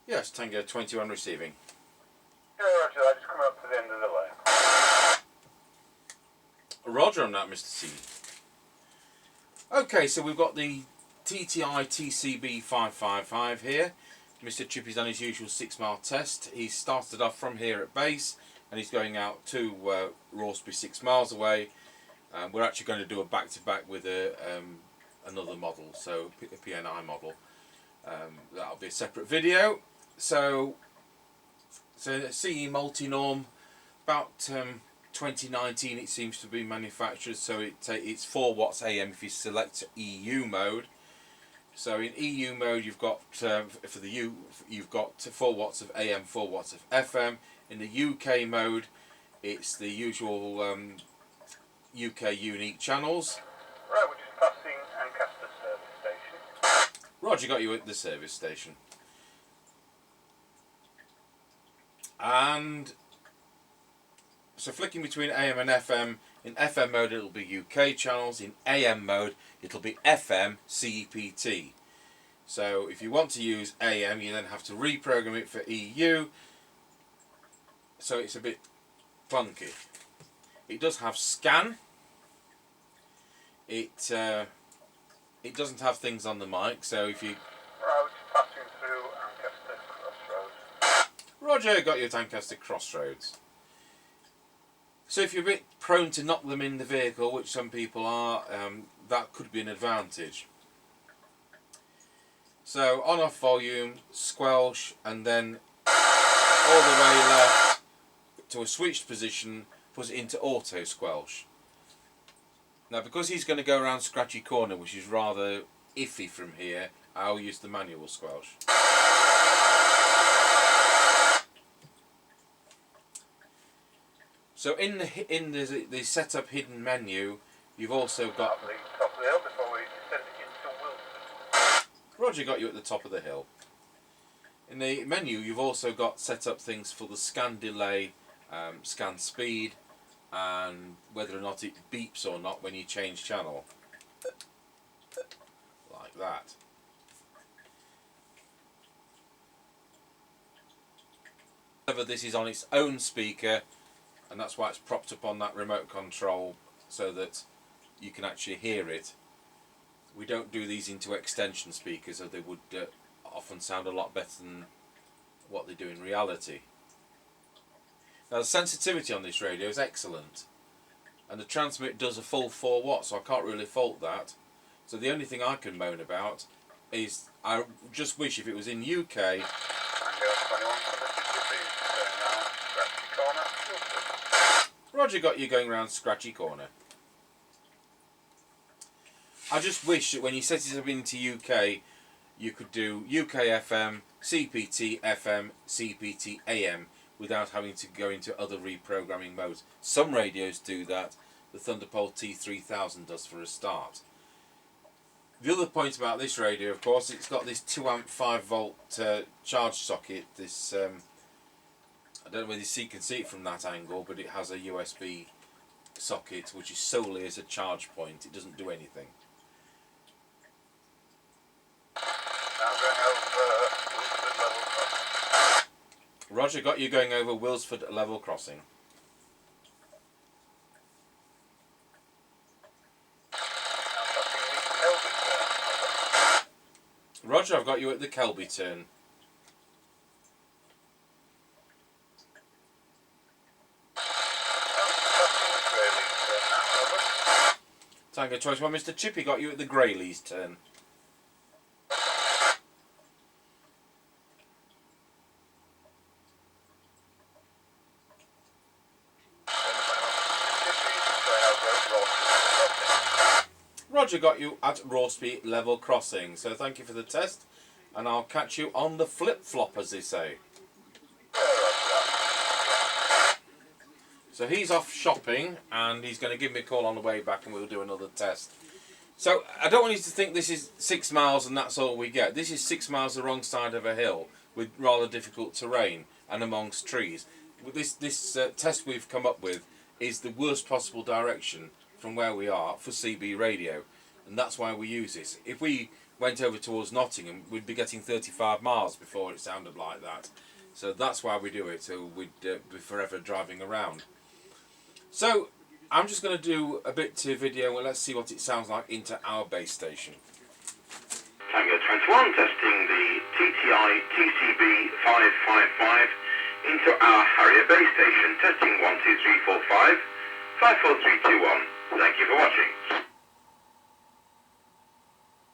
Yes, Tango 21 receiving. Yeah, Roger, I just come up to the end of the line. Roger on that, Mr. C. Okay, so we've got the TTI TCB555 here. Mr. Chippy's done his usual 6-mile test. He's started off from here at base and he's going out to Roresby 6 miles away. We're actually going to do a back-to-back with another model, so a PNI model. That'll be a separate video. So CE-Multinorm, about 2019 it seems to be manufactured, so it's 4 watts AM if you select EU mode. So in EU mode you've got for the U you've got 4 watts of AM, 4 watts of FM. In the UK mode it's the usual UK unique channels. Right, we're just passing Ancaster service station. Roger, got you at the service station. And so flicking between AM and FM, in FM mode it'll be UK channels, in AM mode it'll be FM CPT. So if you want to use AM you then have to reprogram it for EU, so it's a bit clunky. It does have scan. It doesn't have things on the mic, so if you... Right, we're just passing through Ancaster Crossroads. Roger, got you at Ancaster Crossroads. So if you're a bit prone to knock them in the vehicle, which some people are, that could be an advantage. So on off volume, squelch, and then all the way left to a switched position, put it into auto squelch. Now because he's going to go around Scratchy Corner, which is rather iffy from here, I'll use the manual squelch. So in the setup hidden menu, you've also got... At the top of the hill before we descend into Wilson. Roger, got you at the top of the hill. In the menu you've also got set up things for the scan delay, scan speed, and whether or not it beeps or not when you change channel. Like that. However, this is on its own speaker, and that's why it's propped up on that remote control so that you can actually hear it. We don't do these into extension speakers, or they would often sound a lot better than what they do in reality. Now the sensitivity on this radio is excellent, and the transmit does a full 4 watts, so I can't really fault that. So the only thing I can moan about is I just wish if it was in UK. Roger, got you going round Scratchy Corner. I just wish that when you set it up into UK, you could do UK FM, CPT FM, CPT AM without having to go into other reprogramming modes. Some radios do that. The Thunderbolt T3000 does for a start. The other point about this radio, of course, it's got this 2 amp 5 volt charge socket. This I don't know whether you can see it from that angle, but it has a USB socket which is solely as a charge point. It doesn't do anything. Roger, got you going over Wilsford level crossing. Roger, I've got you at the Kelby turn. Tango 21, Mr. Chippy, got you at the Greyleys turn. Roger, got you at Roresby level crossing. So thank you for the test, and I'll catch you on the flip-flop, as they say. So he's off shopping, and he's going to give me a call on the way back, and we'll do another test. So I don't want you to think this is 6 miles and that's all we get. This is 6 miles the wrong side of a hill with rather difficult terrain and amongst trees. This test we've come up with is the worst possible direction from where we are for CB radio, and that's why we use this. If we went over towards Nottingham, we'd be getting 35 miles before it sounded like that. So that's why we do it, so we'd be forever driving around. So I'm just going to do a bit to video and let's see what it sounds like into our base station. Tango 21 testing the TTI TCB555 into our Harrier base station. Testing 12345 54321. Thank you for watching.